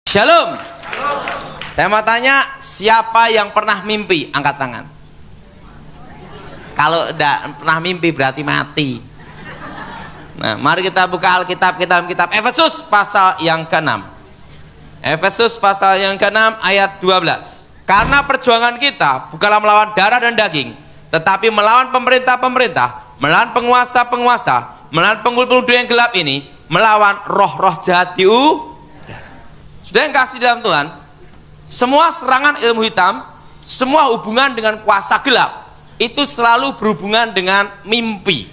Shalom. Saya mau tanya, siapa yang pernah mimpi? Angkat tangan. Kalau tidak pernah mimpi berarti mati. Nah, mari kita buka Alkitab, kitab Efesus pasal yang ke-6. Efesus pasal yang ke-6 ayat 12. Karena perjuangan kita bukanlah melawan darah dan daging, tetapi melawan pemerintah-pemerintah, melawan penguasa-penguasa, melawan penghulu-penghulu yang gelap ini, melawan roh-roh jahat di Sudah yang kasih dalam Tuhan, semua serangan ilmu hitam, semua hubungan dengan kuasa gelap, itu selalu berhubungan dengan mimpi.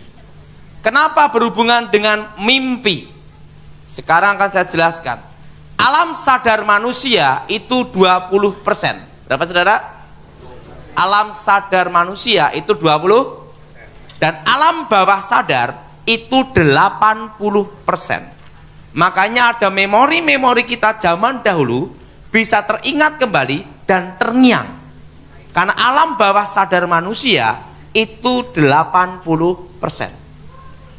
Kenapa berhubungan dengan mimpi? Sekarang akan saya jelaskan. Alam sadar manusia itu 20%. Berapa saudara? Alam sadar manusia itu 20%. Dan alam bawah sadar itu 80%. Makanya ada memori-memori kita zaman dahulu bisa teringat kembali dan terngiang. Karena alam bawah sadar manusia itu 80%.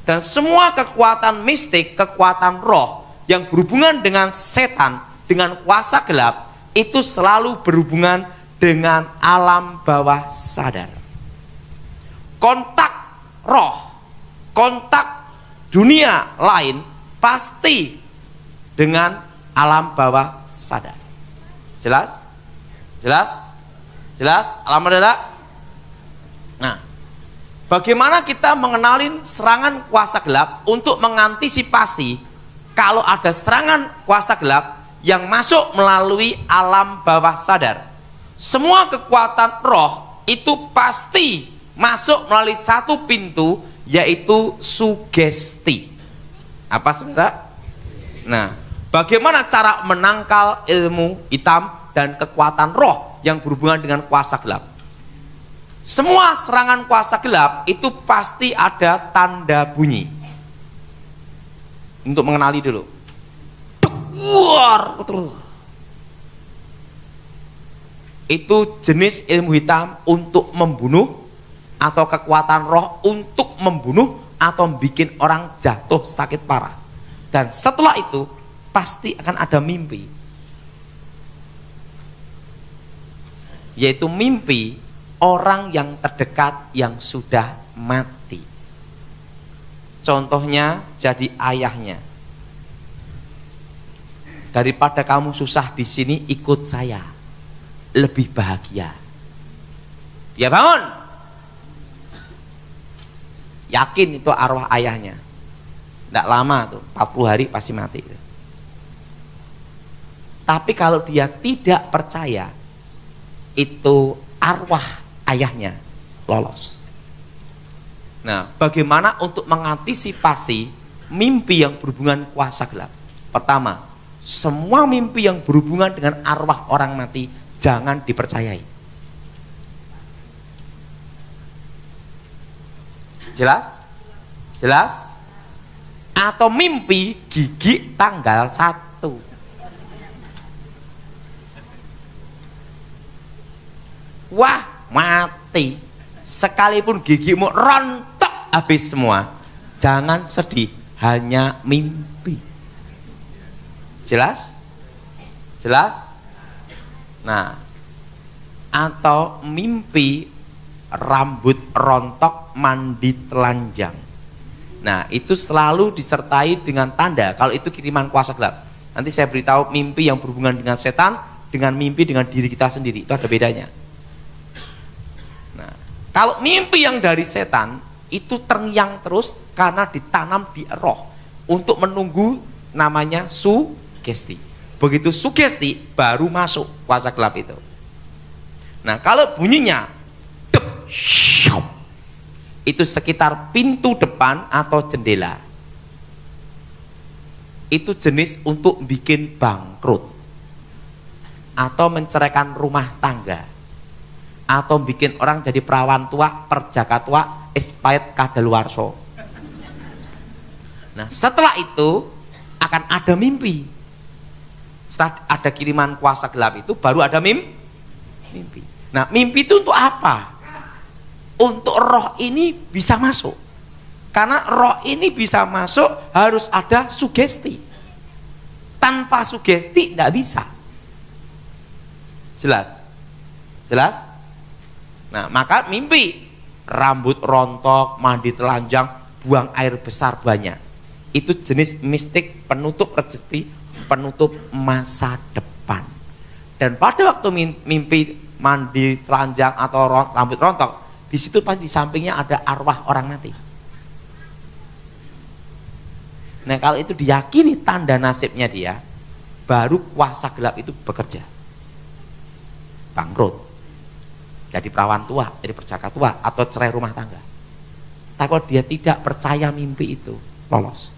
Dan semua kekuatan mistik, kekuatan roh yang berhubungan dengan setan, dengan kuasa gelap, itu selalu berhubungan dengan alam bawah sadar. Kontak roh, kontak dunia lain pasti dengan alam bawah sadar. Jelas? Jelas? Jelas? Alam saudara? Nah, bagaimana kita mengenalin serangan kuasa gelap untuk mengantisipasi kalau ada serangan kuasa gelap yang masuk melalui alam bawah sadar? Semua kekuatan roh itu pasti masuk melalui satu pintu, yaitu sugesti. Apa saudara? Nah, bagaimana cara menangkal ilmu hitam dan kekuatan roh yang berhubungan dengan kuasa gelap? Semua serangan kuasa gelap itu pasti ada tanda bunyi. Untuk mengenali dulu. Itu jenis ilmu hitam untuk membunuh, atau kekuatan roh untuk membunuh atau bikin orang jatuh sakit parah. Dan setelah itu pasti akan ada mimpi, yaitu mimpi orang yang terdekat yang sudah mati. Contohnya jadi ayahnya. Daripada kamu susah di sini, ikut saya, lebih bahagia. Dia bangun, yakin itu arwah ayahnya. Tidak lama tuh, 40 hari pasti mati. Tapi kalau dia tidak percaya itu arwah ayahnya lolos. Nah, bagaimana untuk mengantisipasi mimpi yang berhubungan kuasa gelap? Pertama, semua mimpi yang berhubungan dengan arwah orang mati jangan dipercayai. Jelas? Jelas? Atau mimpi gigi tanggal 1. Wah, mati. Sekalipun gigimu rontok habis semua, jangan sedih, hanya mimpi. Jelas? Jelas? Nah, atau mimpi rambut rontok mandi telanjang. Nah, itu selalu disertai dengan tanda kalau itu kiriman kuasa gelap. Nanti saya beritahu mimpi yang berhubungan dengan setan dengan mimpi dengan diri kita sendiri, itu ada bedanya. Nah, kalau mimpi yang dari setan itu terngiang terus karena ditanam di roh untuk menunggu, namanya sugesti. Begitu sugesti baru masuk kuasa gelap itu. Nah, kalau bunyinya itu sekitar pintu depan atau jendela, itu jenis untuk bikin bangkrut, atau menceraikan rumah tangga, atau bikin orang jadi perawan tua, perjaka tua, expired kadaluarso. Nah, setelah itu akan ada mimpi. Setelah ada kiriman kuasa gelap itu baru ada mimpi. Nah, mimpi itu untuk apa? Untuk roh ini bisa masuk. Karena roh ini bisa masuk harus ada sugesti. tanpa sugesti tidak bisa. Jelas? Jelas? Nah, maka mimpi rambut rontok, mandi telanjang, buang air besar banyak, itu jenis mistik penutup rezeki, penutup masa depan. Dan pada waktu mimpi mandi telanjang atau rambut rontok, di situ pasti di sampingnya ada arwah orang mati. Nah, kalau itu diyakini tanda nasibnya dia, baru kuasa gelap itu bekerja. Bangkrut, jadi perawan tua, jadi perjaka tua, atau cerai rumah tangga. Tapi kalau dia tidak percaya mimpi itu, lolos.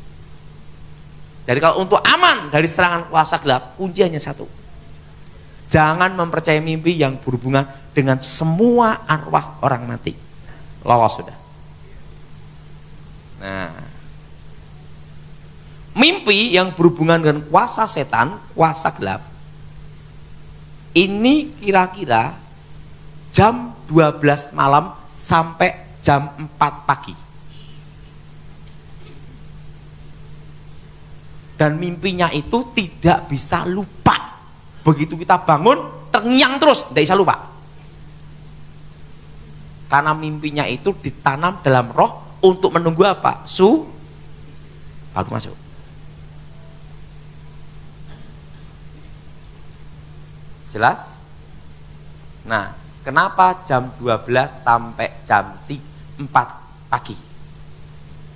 Jadi kalau untuk aman dari serangan kuasa gelap, kunci hanya satu. Jangan mempercayai mimpi yang berhubungan dengan semua arwah orang mati. Lolos sudah. Nah, mimpi yang berhubungan dengan kuasa setan, kuasa gelap, ini kira-kira jam 12 malam sampai jam 4 pagi. Dan mimpinya itu tidak bisa lupa. Begitu kita bangun, terngiang terus, tidak bisa lupa. Karena mimpinya itu ditanam dalam roh untuk menunggu apa? Baru masuk. Jelas? Nah, kenapa jam 12 sampai jam 4 pagi?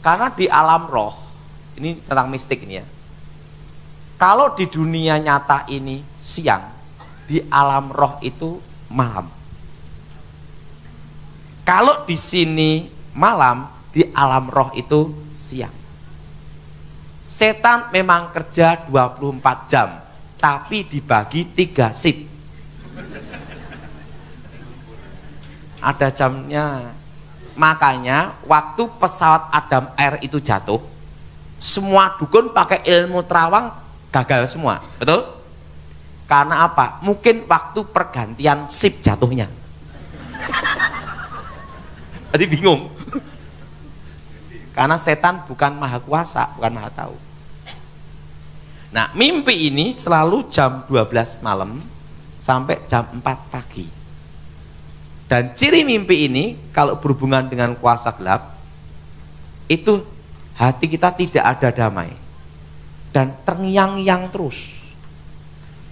Karena di alam roh, ini tentang mistik ini ya. Kalau di dunia nyata ini siang, di alam roh itu malam. Kalau di sini malam, di alam roh itu siang. Setan memang kerja 24 jam, tapi dibagi 3 shift. Ada jamnya. Makanya waktu pesawat Adam Air itu jatuh, semua dukun pakai ilmu terawang gagal semua, betul? Karena apa? Mungkin waktu pergantian shift jatuhnya. Jadi bingung. Karena setan bukan maha kuasa, bukan maha tahu. Nah, mimpi ini selalu jam 12 malam sampai jam 4 pagi. Dan ciri mimpi ini kalau berhubungan dengan kuasa gelap, itu hati kita tidak ada damai dan terngiang-ngiang terus.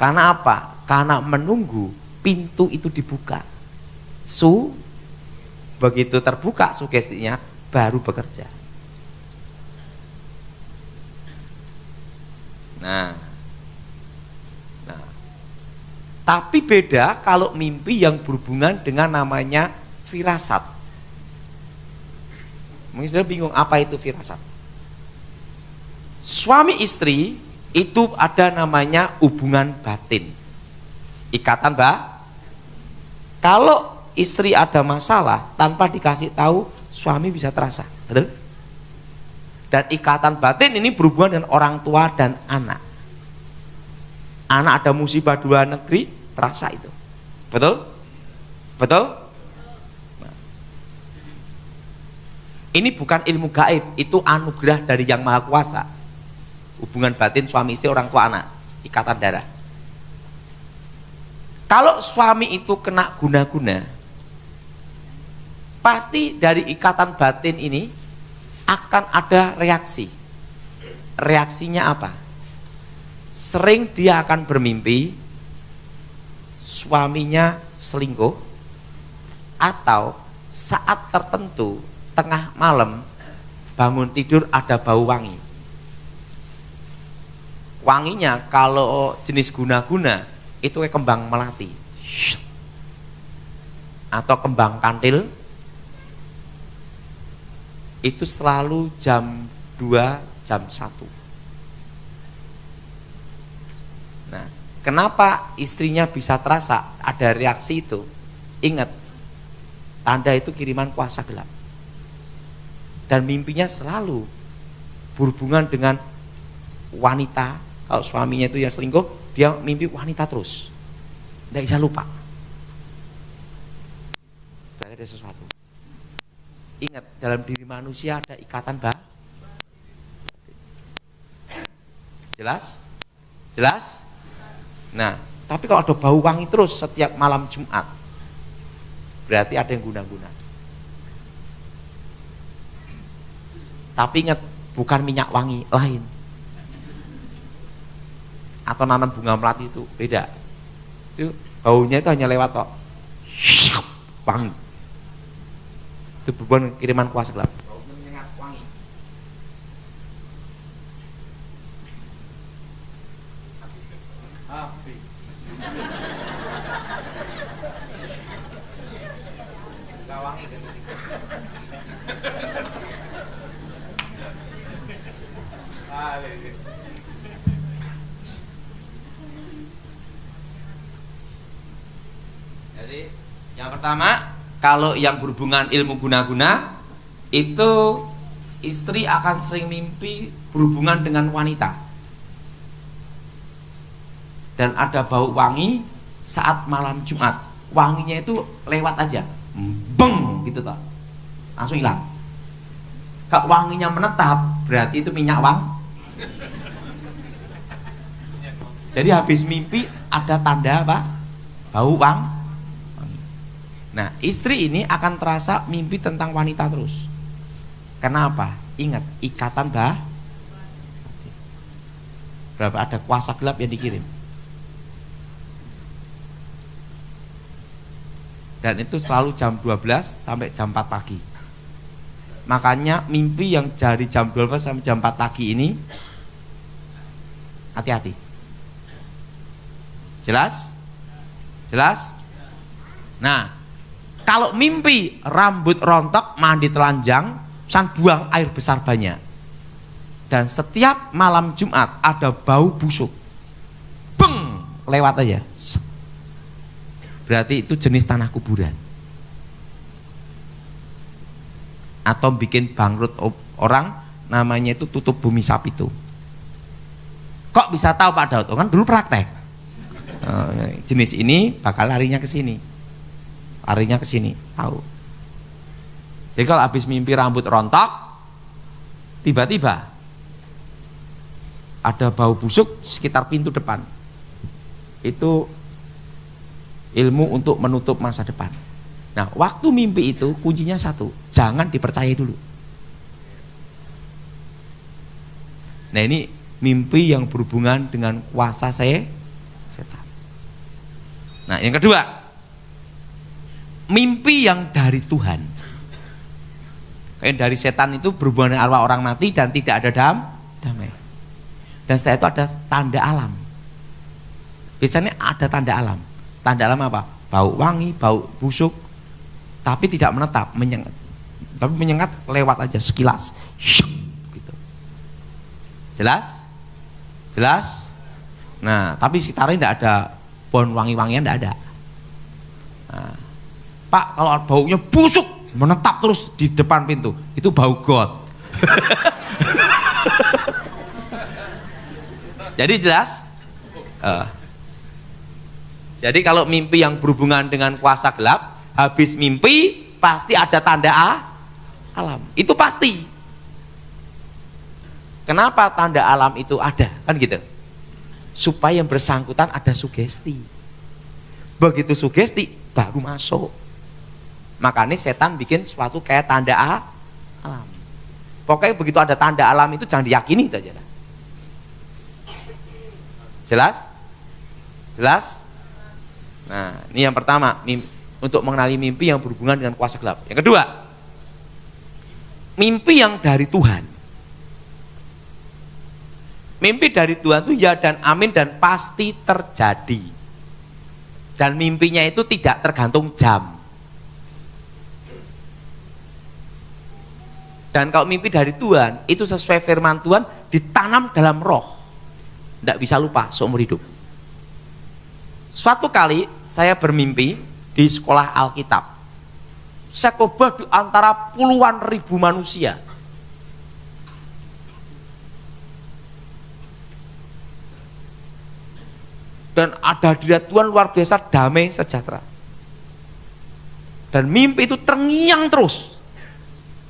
Karena apa? Karena menunggu pintu itu dibuka. Begitu terbuka sugestinya, baru bekerja. Nah, tapi beda kalau mimpi yang berhubungan dengan namanya firasat. Mungkin sudah bingung apa itu firasat. Suami istri itu ada namanya hubungan batin, ikatan kalau istri ada masalah tanpa dikasih tahu, suami bisa terasa, betul? Dan ikatan batin ini berhubungan dengan orang tua dan anak. Anak ada musibah dua negeri, terasa itu, betul? Betul? Nah, ini bukan ilmu gaib, itu anugerah dari Yang Maha Kuasa. Hubungan batin suami istri, orang tua anak, ikatan darah. Kalau suami itu kena guna-guna, pasti dari ikatan batin ini akan ada reaksi. Reaksinya apa? Sering dia akan bermimpi suaminya selingkuh, atau saat tertentu tengah malam bangun tidur ada bau wangi. Wanginya kalau jenis guna-guna itu kayak kembang melati atau kembang kantil. Itu selalu jam 2, jam 1. Nah, kenapa istrinya bisa terasa ada reaksi itu? Ingat, tanda itu kiriman kuasa gelap. Dan mimpinya selalu berhubungan dengan wanita. Kalau suaminya itu yang selingkuh, dia mimpi wanita terus, tidak bisa lupa. Berarti ada sesuatu. Ingat, dalam diri manusia ada ikatan Jelas? Jelas? Nah, tapi kalau ada bau wangi terus setiap malam Jumat, berarti ada yang guna-guna. Tapi ingat, bukan minyak wangi, lain. Atau nanam bunga melati itu beda. Itu baunya itu hanya lewat tok. Wangi. Itu bukan kiriman kuasa gelap. Baunya menyengat wangi. Wangi kan. Jadi yang pertama, kalau yang berhubungan ilmu guna-guna itu istri akan sering mimpi berhubungan dengan wanita dan ada bau wangi saat malam Jumat. Wanginya itu lewat aja, beng gitu toh, langsung hilang. Kalau wanginya menetap, berarti itu minyak wangi. Jadi habis mimpi ada tanda apa? Bau wangi. Nah, istri ini akan terasa mimpi tentang wanita terus. Kenapa? Ingat, ikatan berapa ada kuasa gelap yang dikirim. Dan itu selalu jam 12 sampai jam 4 pagi. Makanya mimpi yang dari jam 12 sampai jam 4 pagi ini hati-hati. Jelas? Jelas? Nah, kalau mimpi rambut rontok, mandi telanjang, san buang air besar banyak. Dan setiap malam Jumat ada bau busuk. Beng, lewat aja. Berarti itu jenis tanah kuburan. Atau bikin bangkrut orang, namanya itu tutup bumi Sapitu. Kok bisa tahu Pak Daud? Kan dulu praktek. Jenis ini bakal larinya ke sini. Larinya ke sini, tahu. Jadi kalau habis mimpi rambut rontok, tiba-tiba ada bau busuk sekitar pintu depan. Itu ilmu untuk menutup masa depan. Nah, waktu mimpi itu kuncinya satu, jangan dipercaya dulu. Nah, ini mimpi yang berhubungan dengan kuasa setan. Nah, yang kedua, mimpi yang dari Tuhan. Kayak dari setan itu berhubungan dengan arwah orang mati dan tidak ada damai. Dan setelah itu ada tanda alam. Biasanya ada tanda alam. Tanda alam apa? Bau wangi, bau busuk, tapi tidak menetap, menyengat. Tapi menyengat lewat aja sekilas. Gitu. Jelas? Jelas? Nah, tapi sekitarnya tidak ada pohon wangi-wangian, tidak ada. Nah, Pak, kalau baunya busuk, menetap terus di depan pintu, itu bau got. Jadi jelas? Jadi kalau mimpi yang berhubungan dengan kuasa gelap, habis mimpi pasti ada tanda alam. Itu pasti. Kenapa tanda alam itu ada? Kan gitu. Supaya yang bersangkutan ada sugesti. Begitu sugesti, baru masuk. Makanya setan bikin suatu kayak tanda alam. Pokoknya begitu ada tanda alam itu jangan diyakini itu aja. Jelas? Jelas? Nah, ini yang pertama, untuk mengenali mimpi yang berhubungan dengan kuasa gelap. Yang kedua, mimpi yang dari Tuhan. Mimpi dari Tuhan itu ya dan amin dan pasti terjadi. Dan mimpinya itu tidak tergantung jam. Dan kalau mimpi dari Tuhan, itu sesuai firman Tuhan, ditanam dalam roh. Tidak bisa lupa seumur hidup. Suatu kali saya bermimpi di sekolah Alkitab. Saya khotbah di antara puluhan ribu manusia. Dan ada hadirat Tuhan luar biasa, damai sejahtera. Dan mimpi itu terngiang terus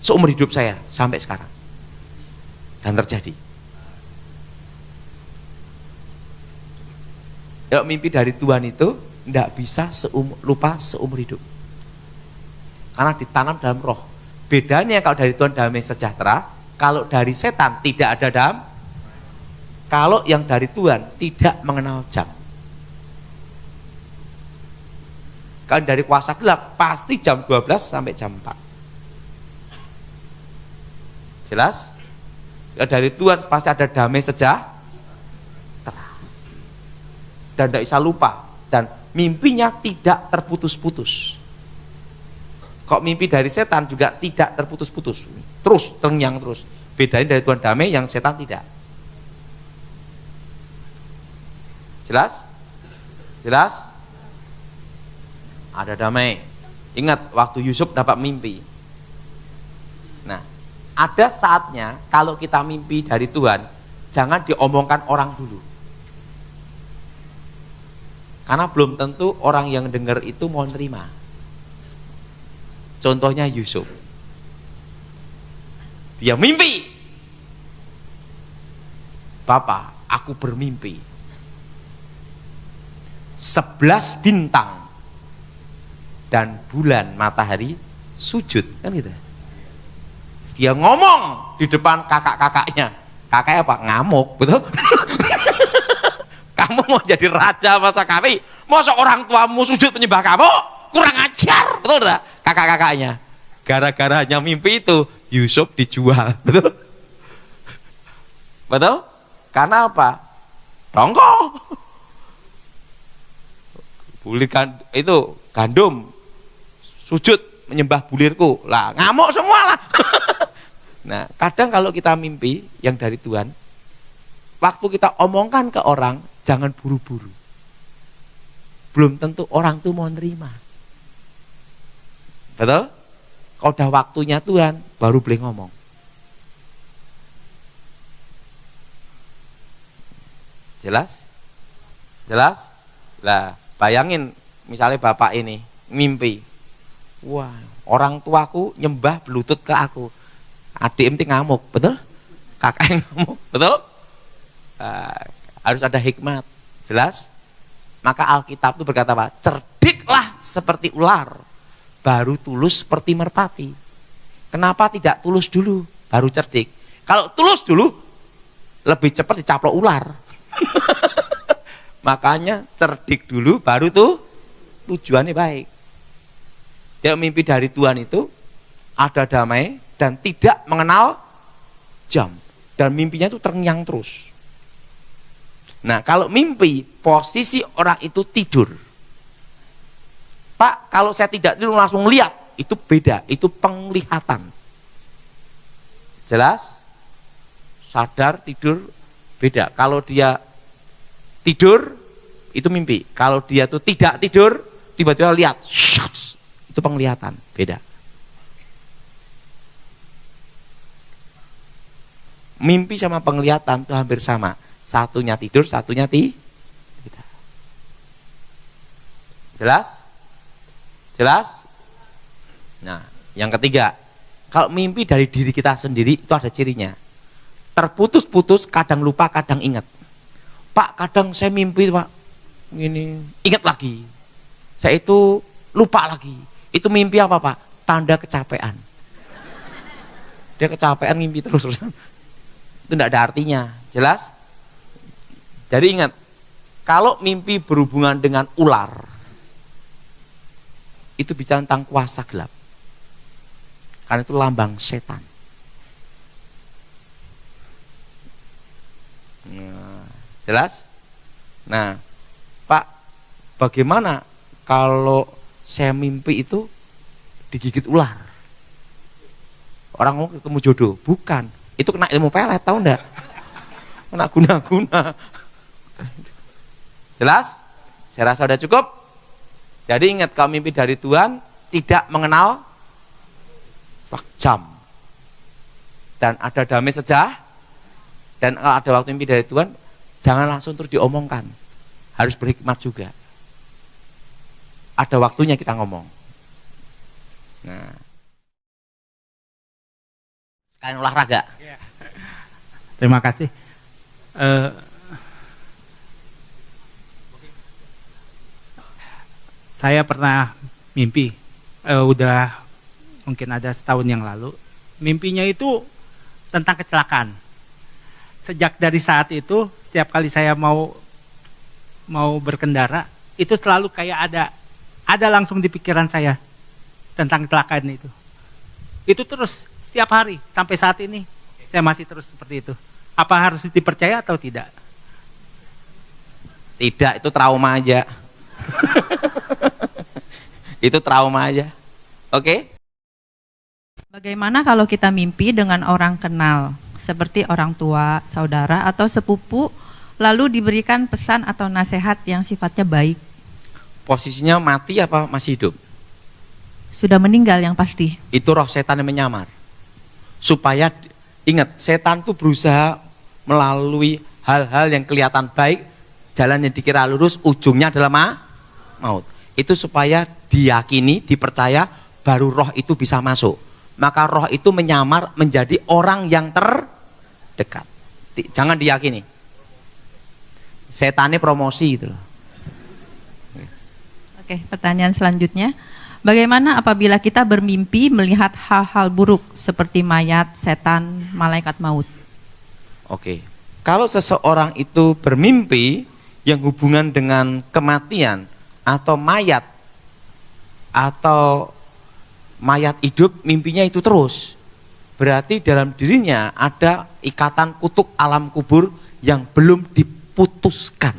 seumur hidup saya sampai sekarang. Dan terjadi. Kalau mimpi dari Tuhan itu tidak bisa lupa seumur hidup, karena ditanam dalam roh. Bedanya kalau dari Tuhan damai sejahtera, kalau dari setan tidak ada kalau yang dari Tuhan tidak mengenal jam. Kalau dari kuasa gelap pasti jam 12 sampai jam 4. Jelas? Dari Tuhan pasti ada damai sejahtera dan tidak bisa lupa, dan mimpinya tidak terputus-putus. Kok mimpi dari setan juga tidak terputus-putus, terus terngiang terus. Bedanya dari Tuhan damai, yang setan tidak. Jelas? Jelas? Ada damai. Ingat waktu Yusuf dapat mimpi. Nah, ada saatnya kalau kita mimpi dari Tuhan, jangan diomongkan orang dulu. Karena belum tentu orang yang dengar itu mau nerima. Contohnya Yusuf. Dia mimpi. Bapak, aku bermimpi 11 bintang dan bulan matahari sujud, kan gitu. Dia ngomong di depan kakak-kakaknya. Kakaknya apa? Ngamuk, betul? Kamu mau jadi raja masa kami? Masa orang tuamu sujud menyembah kamu? Kurang ajar, betul enggak? Kakak-kakaknya. Gara-gara hanya mimpi itu, Yusuf dijual, betul? Betul? Karena apa? Dongkol. Bulikan itu gandum, sujud menyembah bulirku, lah ngamuk semua lah. Nah, kadang kalau kita mimpi yang dari Tuhan, waktu kita omongkan ke orang, jangan buru-buru. Belum tentu orang tuh mau nerima. Betul? Kalau udah waktunya Tuhan, baru boleh ngomong. Jelas? Jelas? Lah, bayangin misalnya bapak ini mimpi, wah, orang tuaku nyembah berlutut ke aku, adik enti ngamuk, betul? Kakak yang ngamuk, betul? Harus ada hikmat. Jelas? Maka Alkitab itu berkata apa? Cerdiklah seperti ular, baru tulus seperti merpati. Kenapa tidak tulus dulu baru cerdik? Kalau tulus dulu lebih cepat dicaplok ular. Makanya cerdik dulu baru tuh tujuannya baik. Dia mimpi dari Tuhan itu ada damai dan tidak mengenal jam, dan mimpinya itu terngiang terus. Nah, kalau mimpi posisi orang itu tidur, Pak, kalau saya tidak tidur langsung lihat, itu beda, itu penglihatan. Jelas? Sadar tidur beda. Kalau dia tidur itu mimpi. Kalau dia tuh tidak tidur, tiba-tiba lihat, itu penglihatan, beda. Mimpi sama penglihatan itu hampir sama. Satunya tidur, satunya tidak. Jelas? Jelas? Nah, yang ketiga, kalau mimpi dari diri kita sendiri itu ada cirinya. Terputus-putus, kadang lupa, kadang ingat. Pak, kadang saya mimpi, Pak, ini ingat lagi. Saya itu lupa lagi. Itu mimpi apa, Pak? Tanda kecapean. Dia kecapean mimpi terus. Itu tidak ada artinya. Jelas? Jadi ingat, kalau mimpi berhubungan dengan ular, itu bicara tentang kuasa gelap. Karena itu lambang setan. Nah, jelas? Nah, Pak, bagaimana kalau saya mimpi itu digigit ular? Orang mau ketemu jodoh? Bukan. Itu kena ilmu pelet, tahu enggak? Kena guna-guna. Jelas? Saya rasa sudah cukup. Jadi ingat, kalau mimpi dari Tuhan tidak mengenal jam, dan ada damai sejahtera, dan kalau ada waktu mimpi dari Tuhan, jangan langsung terus diomongkan, harus berhikmat juga. Ada waktunya kita ngomong. Nah, sekalian olahraga. Terima kasih. Saya pernah mimpi, udah mungkin ada setahun yang lalu. Mimpinya itu tentang kecelakaan. Sejak dari saat itu, setiap kali saya mau berkendara, itu selalu kayak ada langsung di pikiran saya tentang kecelakaan itu. Itu terus setiap hari sampai saat ini saya masih terus seperti itu. Apa harus dipercaya atau tidak? Tidak, itu trauma aja. Itu trauma aja. Oke? Bagaimana kalau kita mimpi dengan orang kenal, seperti orang tua, saudara, atau sepupu, lalu diberikan pesan atau nasihat yang sifatnya baik? Posisinya mati apa masih hidup? Sudah meninggal yang pasti. Itu roh setan yang menyamar. Supaya, ingat, setan itu berusaha melalui hal-hal yang kelihatan baik, jalan yang dikira lurus, ujungnya adalah maut. Itu supaya diyakini, dipercaya, baru roh itu bisa masuk. Maka roh itu menyamar menjadi orang yang terdekat. Jangan diyakini. Setannya promosi gitu loh. Oke, pertanyaan selanjutnya. Bagaimana apabila kita bermimpi melihat hal-hal buruk seperti mayat, setan, malaikat maut? Oke. Kalau seseorang itu bermimpi yang hubungan dengan kematian atau mayat hidup, mimpinya itu terus, berarti dalam dirinya ada ikatan kutuk alam kubur yang belum diputuskan.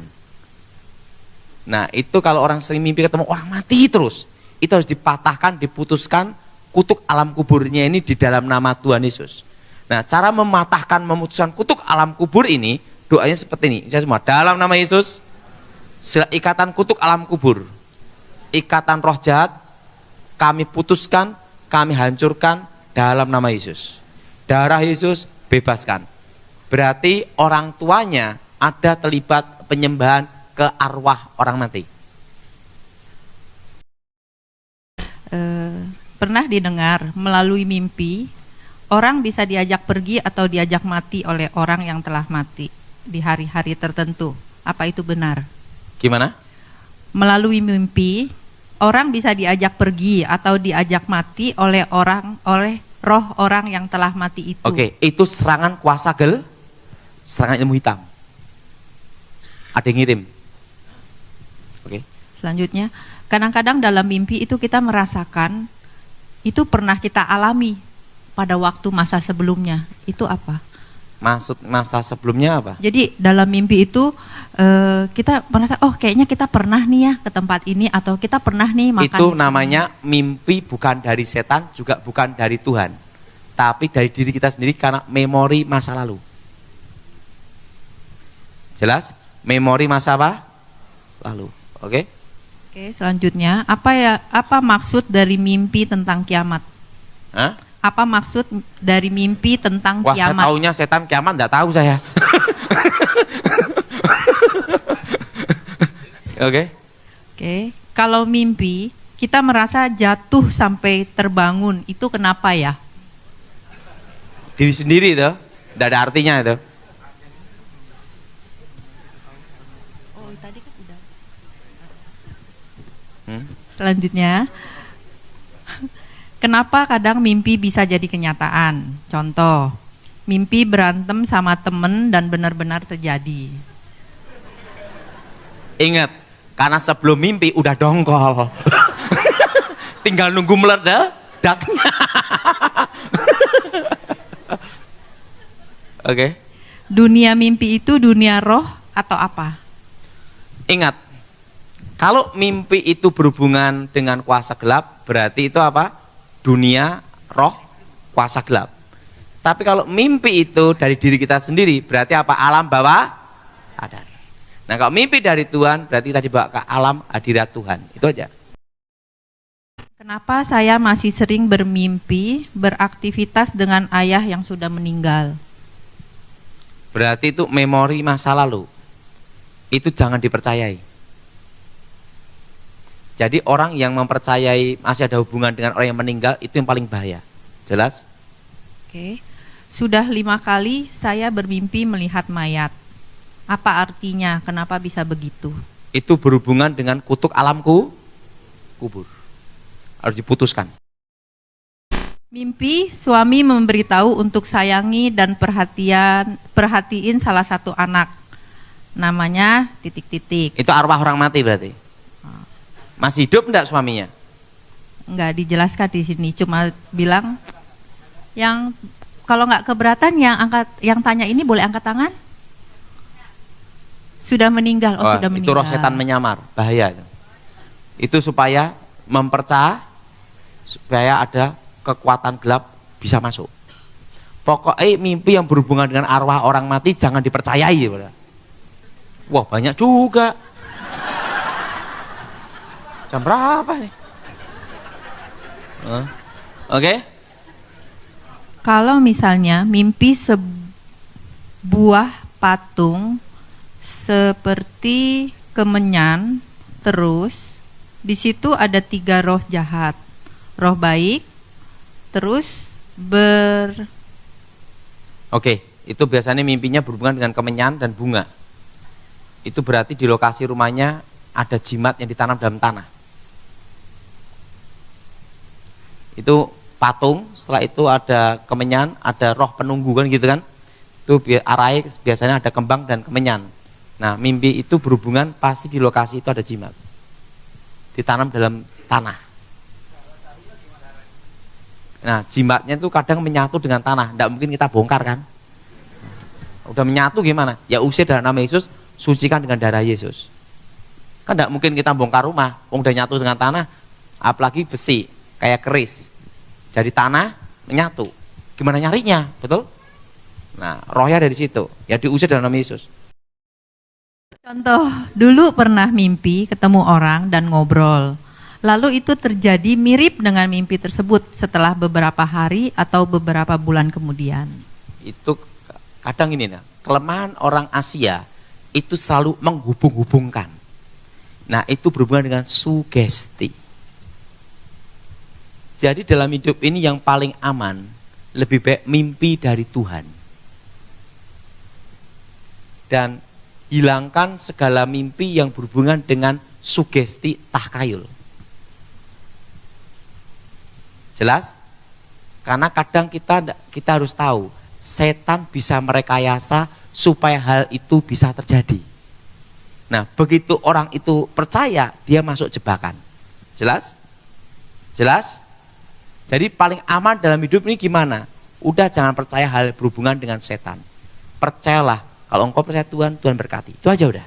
Nah, itu kalau orang sering mimpi ketemu orang mati terus, itu harus dipatahkan, diputuskan kutuk alam kuburnya ini di dalam nama Tuhan Yesus. Nah, cara mematahkan, memutuskan kutuk alam kubur ini, doanya seperti ini. Saya semua, dalam nama Yesus, ikatan kutuk alam kubur, ikatan roh jahat, kami putuskan, kami hancurkan dalam nama Yesus. Darah Yesus, bebaskan. Berarti orang tuanya ada terlibat penyembahan ke arwah orang mati. Pernah didengar melalui mimpi, orang bisa diajak pergi atau diajak mati oleh orang yang telah mati di hari-hari tertentu. Apa itu benar? Gimana? Melalui mimpi, orang bisa diajak pergi atau diajak mati oleh roh orang yang telah mati itu. Oke, itu serangan kuasa serangan ilmu hitam. Ada yang ngirim. Oke. Selanjutnya, kadang-kadang dalam mimpi itu kita merasakan, itu pernah kita alami pada waktu masa sebelumnya. Itu apa? Maksud masa sebelumnya apa? Jadi dalam mimpi itu kita merasa, oh kayaknya kita pernah nih ya ke tempat ini, atau kita pernah nih makan. Itu namanya mimpi, bukan dari setan, juga bukan dari Tuhan, tapi dari diri kita sendiri karena memori masa lalu. Jelas? Memori masa apa? Lalu. Oke? Oke, selanjutnya, apa maksud dari mimpi tentang kiamat? Hah? Apa maksud dari mimpi tentang Wah, kiamat? saya taunya setan kiamat, enggak tahu saya. Oke. Oke, kalau mimpi kita merasa jatuh sampai terbangun, itu kenapa ya? Diri sendiri itu, enggak ada artinya itu. Oh, tadi kan udah. Hmm? Selanjutnya, kenapa kadang mimpi bisa jadi kenyataan? Contoh, mimpi berantem sama temen dan benar-benar terjadi. Ingat, karena sebelum mimpi udah dongkol. Tinggal nunggu meledaknya. Oke. Dunia mimpi itu dunia roh atau apa? Ingat, kalau mimpi itu berhubungan dengan kuasa gelap, berarti itu apa? Dunia roh, kuasa gelap. Tapi kalau mimpi itu dari diri kita sendiri, berarti apa? Alam bawah sadar. Nah, kalau mimpi dari Tuhan, berarti kita dibawa ke alam hadirat Tuhan. Itu aja. Kenapa saya masih sering bermimpi beraktivitas dengan ayah yang sudah meninggal? Berarti itu memori masa lalu. Itu jangan dipercayai. Jadi orang yang mempercayai masih ada hubungan dengan orang yang meninggal, itu yang paling bahaya. Jelas? Oke. Sudah 5 kali saya bermimpi melihat mayat. Apa artinya? Kenapa bisa begitu? Itu berhubungan dengan kutuk alam kubur. Harus diputuskan. Mimpi suami memberitahu untuk sayangi dan perhatiin salah satu anak. Namanya titik-titik. Itu arwah orang mati berarti. Masih hidup enggak suaminya? Enggak dijelaskan di sini, cuma bilang yang kalau nggak keberatan yang tanya ini boleh angkat tangan. Sudah meninggal. Oh, sudah meninggal. Itu roh setan menyamar, bahaya itu. Itu supaya mempercah, supaya ada kekuatan gelap bisa masuk. Pokoknya mimpi yang berhubungan dengan arwah orang mati jangan dipercayai. Wah, banyak juga. Jam berapa nih? Oke. Kalau misalnya mimpi sebuah patung seperti kemenyan, terus di situ ada 3 roh jahat, roh baik, terus Oke, itu biasanya mimpinya berhubungan dengan kemenyan dan bunga. Itu berarti di lokasi rumahnya ada jimat yang ditanam dalam tanah. Itu patung, setelah itu ada kemenyan, ada roh penunggu kan gitu kan. Itu arahnya biasanya ada kembang dan kemenyan. Nah, mimpi itu berhubungan pasti di lokasi itu ada jimat. Ditanam dalam tanah. Nah, jimatnya itu kadang menyatu dengan tanah, tidak mungkin kita bongkar kan. Udah menyatu gimana? Ya usir dalam nama Yesus, sucikan dengan darah Yesus. Kan tidak mungkin kita bongkar rumah, udah nyatu dengan tanah, apalagi besi, kayak keris. Jadi tanah menyatu. Gimana nyarinya? Betul? Nah, rohnya dari situ, ya diusir dalam nama Yesus. contoh, dulu pernah mimpi ketemu orang dan ngobrol. Lalu itu terjadi mirip dengan mimpi tersebut setelah beberapa hari atau beberapa bulan kemudian. Itu kadang ini, nah, kelemahan orang Asia itu selalu menghubung-hubungkan. Nah, itu berhubungan dengan sugesti. Jadi dalam hidup ini yang paling aman, lebih baik mimpi dari Tuhan. Dan hilangkan segala mimpi yang berhubungan dengan sugesti takhayul. Jelas? Karena kadang kita harus tahu, setan bisa merekayasa supaya hal itu bisa terjadi. Nah, begitu orang itu percaya, dia masuk jebakan. Jelas? Jelas? Jadi paling aman dalam hidup ini gimana? Udah jangan percaya hal berhubungan dengan setan. Percayalah, kalau engkau percaya Tuhan, Tuhan berkati. Itu aja udah.